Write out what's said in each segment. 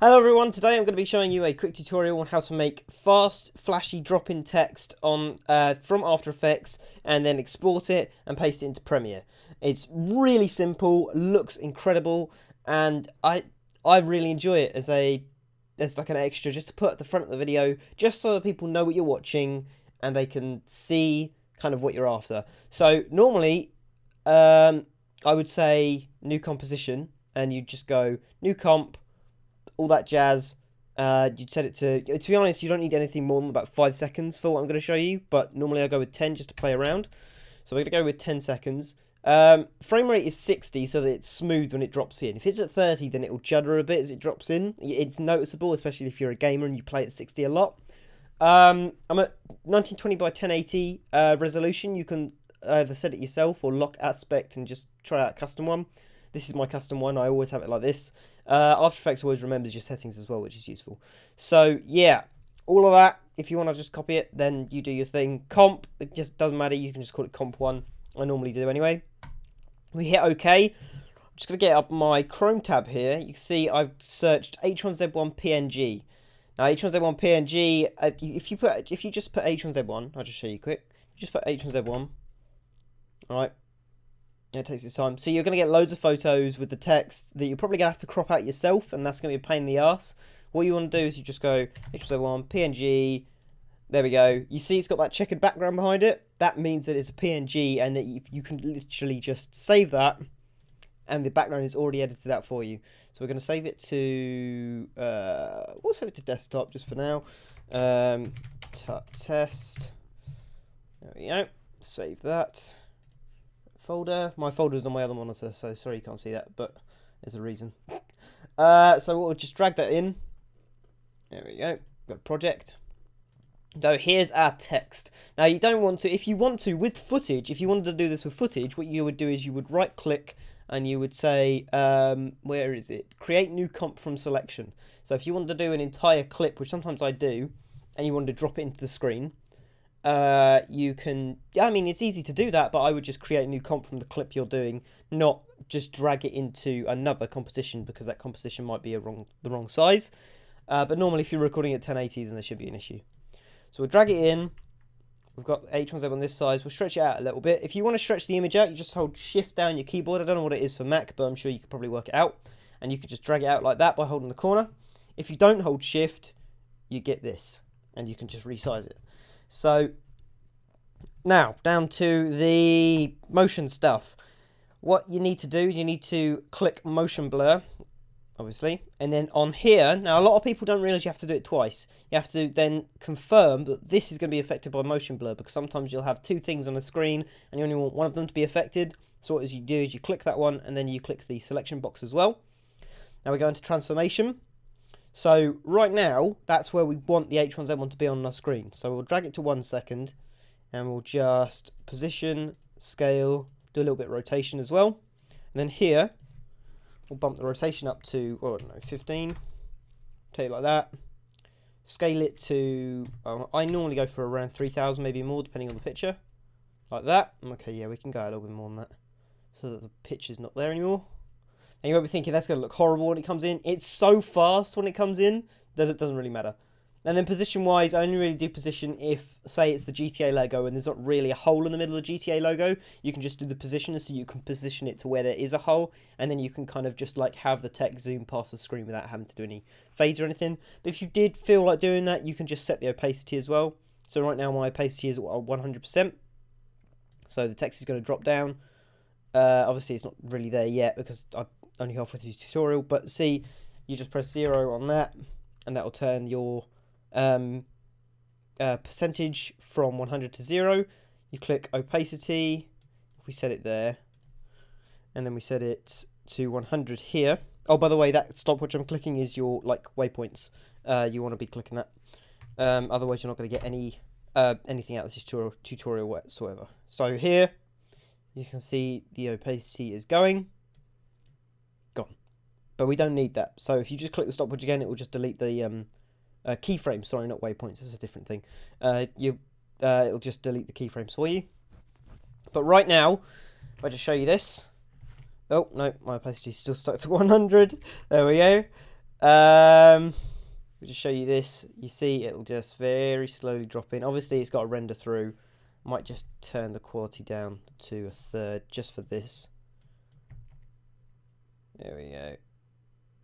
Hello everyone, today I'm going to be showing you a quick tutorial on how to make fast, flashy drop-in text on from After Effects and then export it and paste it into Premiere. It's really simple, looks incredible, and I really enjoy it as like an extra just to put at the front of the video, just so that people know what you're watching and they can see kind of what you're after. So normally I would say new composition, and you just go new comp, all that jazz. You'd set it to be honest, you don't need anything more than about 5 seconds for what I'm going to show you, but normally I go with 10 just to play around. So we're going to go with 10 seconds. Frame rate is 60 so that it's smooth when it drops in. If it's at 30, then it will judder a bit as it drops in. It's noticeable, especially if you're a gamer and you play at 60 a lot. I'm at 1920 by 1080 resolution. You can either set it yourself or lock aspect and just try out a custom one. This is my custom one. I always have it like this. After Effects always remembers your settings as well, which is useful. So yeah, all of that. If you want to just copy it, then you do your thing. Comp, it just doesn't matter. You can just call it comp 1. I normally do anyway. We hit OK. I'm just going to get up my Chrome tab here. You can see I've searched H1Z1 PNG. Now H1Z1 PNG, if you just put H1Z1, I'll just show you quick. Just put H1Z1. Alright. It takes its time. So you're going to get loads of photos with the text that you're probably going to have to crop out yourself, and that's going to be a pain in the ass. What you want to do is you just go H1Z1 PNG. There we go. You see it's got that checkered background behind it? That means that it's a PNG and that you can literally just save that, and the background is already edited out for you. So we're going to save it to... we'll save it to desktop just for now. Test. There we go. Save that. Folder. My folder is on my other monitor, so sorry you can't see that, but there's a reason. So we'll just drag that in. There we go. Got a project. So here's our text. Now you don't want to, if you want to, with footage, if you wanted to do this with footage, what you would do is you would right click and you would say, where is it? Create new comp from selection. So if you wanted to do an entire clip, which sometimes I do, and you wanted to drop it into the screen, you can, I mean, it's easy to do that, but I would just create a new comp from the clip you're doing, not just drag it into another composition, because that composition might be the wrong size. But normally if you're recording at 1080, then there should be an issue. So we'll drag it in. We've got H1Z on this size. We'll stretch it out a little bit. If you want to stretch the image out, you just hold shift down your keyboard. I don't know what it is for Mac, but I'm sure you could probably work it out. And you could just drag it out like that by holding the corner. If you don't hold shift, you get this, and you can just resize it. So now down to the motion stuff. What you need to do is you need to click motion blur, obviously, and then on here, now a lot of people don't realize you have to do it twice. You have to then confirm that this is going to be affected by motion blur, because sometimes you'll have two things on the screen and you only want one of them to be affected. So what you do is you click that one and then you click the selection box as well. Now we go into transformation. So right now, that's where we want the H1Z1 to be on our screen. So we'll drag it to 1 second, and we'll just position, scale, do a little bit of rotation as well. And then here, we'll bump the rotation up to, oh, I don't know, 15. Take it like that. Scale it to, I normally go for around 3000, maybe more, depending on the picture. Like that. Okay, yeah, we can go a little bit more than that, so that the picture's not there anymore. And you might be thinking that's going to look horrible when it comes in. It's so fast when it comes in that it doesn't really matter. And then position-wise, I only really do position if, say, it's the GTA logo and there's not really a hole in the middle of the GTA logo. You can just do the position, so you can position it to where there is a hole, and then you can kind of just like have the text zoom past the screen without having to do any fades or anything. But if you did feel like doing that, you can just set the opacity as well. So right now my opacity is 100%. So the text is going to drop down. Obviously, it's not really there yet because I'm only halfway through the tutorial, but see, you just press 0 on that, and that will turn your percentage from 100 to 0. You click opacity, if we set it there, and then we set it to 100 here. Oh, by the way, that stopwatch I'm clicking is your like waypoints. You want to be clicking that, otherwise you're not going to get any anything out of this tutorial whatsoever. So here you can see the opacity is gone, but we don't need that. So if you just click the stopwatch again, it will just delete the keyframes. Sorry, not waypoints. It's a different thing. It'll just delete the keyframes for you. But right now, if I just show you this, oh no, my opacity is still stuck to 100. There we go. I'll just show you this. You see, it'll just very slowly drop in. Obviously, it's got to render through. Might just turn the quality down to a third just for this. There we go.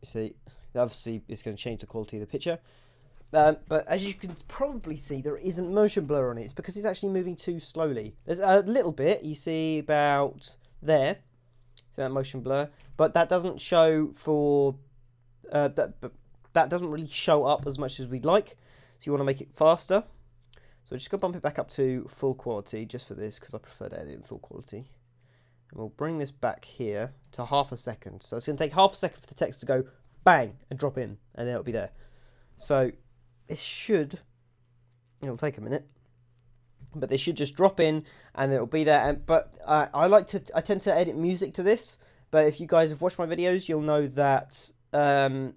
You see, obviously, it's going to change the quality of the picture. But as you can probably see, there isn't motion blur on it. It's because it's actually moving too slowly. There's a little bit, you see about there. See that motion blur? But that doesn't show for... that doesn't really show up as much as we'd like. So you want to make it faster. So just go bump it back up to full quality just for this, because I prefer to edit in full quality. And we'll bring this back here to ½ a second. So it's going to take ½ a second for the text to go bang and drop in, and then it'll be there. So this should, it'll take a minute, but they should just drop in and it'll be there. But I tend to edit music to this. But if you guys have watched my videos, you'll know that I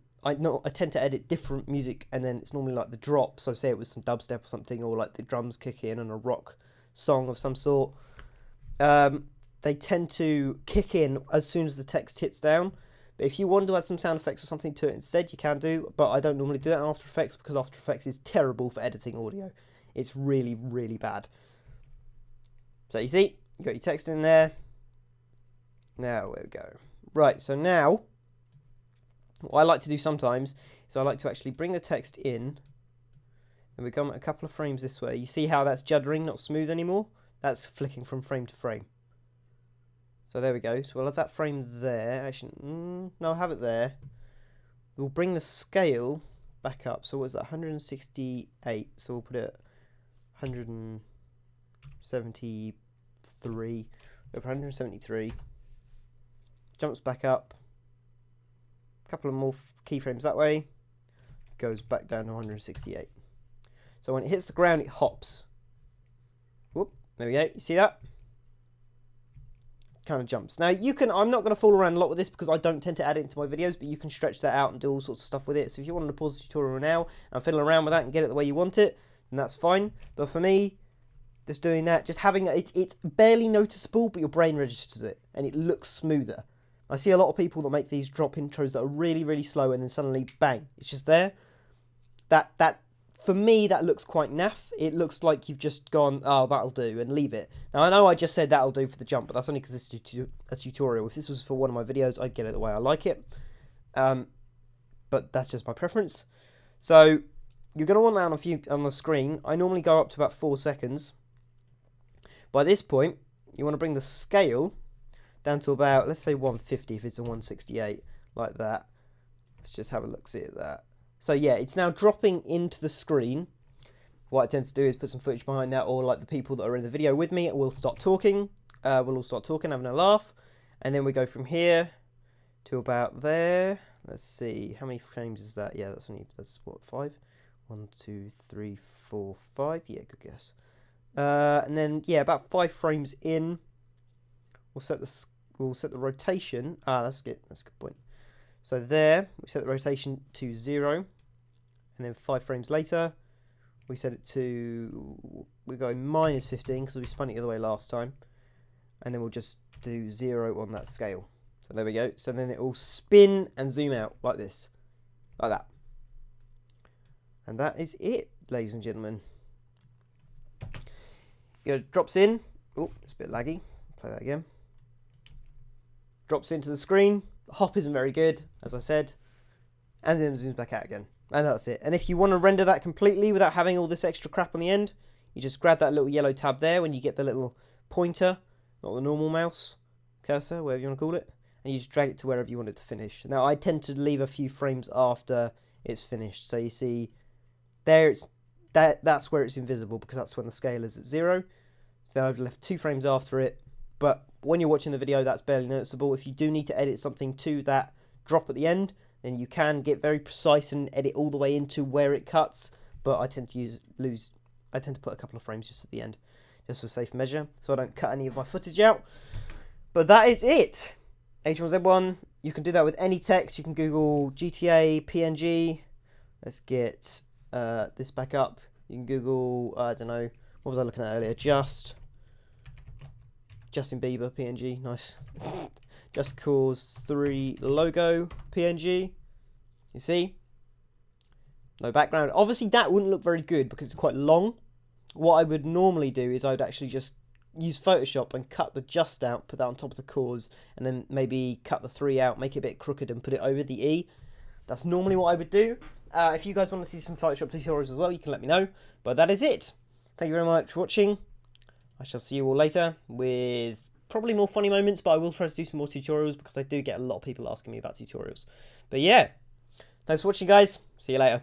tend to edit different music, and then it's normally like the drop. So say it was some dubstep or something, or like the drums kick in and a rock song of some sort. They tend to kick in as soon as the text hits down. But if you want to add some sound effects or something to it instead, you can do. But I don't normally do that in After Effects because After Effects is terrible for editing audio. It's really, really bad. So you see, you got your text in there. Now there we go. Right, so now, what I like to do sometimes is I like to actually bring the text in, and we come a couple of frames this way. You see how that's juddering, not smooth anymore? That's flicking from frame to frame. So there we go. So we'll have that frame there. Actually, no, I'll have it there. We'll bring the scale back up. So what is that? 168. So we'll put it at 173. Over 173. Jumps back up. A couple of more keyframes that way. Goes back down to 168. So when it hits the ground, it hops. Whoop. There we go. You see that? Kind of jumps. Now you can, I'm not going to fool around a lot with this because I don't tend to add it into my videos, but you can stretch that out and do all sorts of stuff with it. So if you wanted to pause the tutorial now and fiddle around with that and get it the way you want it, then that's fine. But for me, just doing that, just having it, it's barely noticeable, but your brain registers it and it looks smoother. I see a lot of people that make these drop intros that are really, really slow, and then suddenly bang, it's just there. That for me, that looks quite naff. It looks like you've just gone, oh, that'll do, and leave it. Now, I know I just said that'll do for the jump, but that's only because this is a tutorial. If this was for one of my videos, I'd get it the way I like it. But that's just my preference. So you're going to want that on the screen. I normally go up to about 4 seconds. By this point, you want to bring the scale down to about, let's say 150 if it's a 168, like that. Let's just have a look-see at that. So yeah, it's now dropping into the screen. What I tend to do is put some footage behind that, or like the people that are in the video with me will start talking. We'll all start talking, having a laugh. And then we go from here to about there. Let's see, how many frames is that? Yeah, that's what, 5? 1, 2, 3, 4, 5. Yeah, good guess. And then yeah, about 5 frames in, we'll set the rotation. That's good. That's a good point. So there, we set the rotation to 0, and then 5 frames later, we set it to, we're going -15 because we spun it the other way last time, and then we'll just do 0 on that scale. So there we go. So then it will spin and zoom out like this, like that. And that is it, ladies and gentlemen. It drops in. Oh, it's a bit laggy. Play that again. Drops into the screen. The hop isn't very good, as I said, and then zooms back out again, and that's it. And if you want to render that completely without having all this extra crap on the end, you just grab that little yellow tab there when you get the little pointer, not the normal mouse cursor, whatever you want to call it, and you just drag it to wherever you want it to finish. Now I tend to leave a few frames after it's finished, so you see there that's where it's invisible because that's when the scale is at 0. So then I've left 2 frames after it. But when you're watching the video, that's barely noticeable. If you do need to edit something to that drop at the end, then you can get very precise and edit all the way into where it cuts. But I tend to put a couple of frames just at the end, just for safe measure, so I don't cut any of my footage out. But that is it. H1Z1. You can do that with any text. You can Google GTA PNG. Let's get this back up. You can Google, I don't know, what was I looking at earlier? Justin Bieber PNG, nice. Just Cause 3 logo PNG. You see? No background. Obviously, that wouldn't look very good because it's quite long. What I would normally do is I would actually just use Photoshop and cut the just out, put that on top of the cause, and then maybe cut the 3 out, make it a bit crooked and put it over the E. That's normally what I would do. If you guys want to see some Photoshop tutorials as well, you can let me know. But that is it. Thank you very much for watching. I shall see you all later with probably more funny moments, but I will try to do some more tutorials because I do get a lot of people asking me about tutorials. But yeah, thanks for watching, guys. See you later.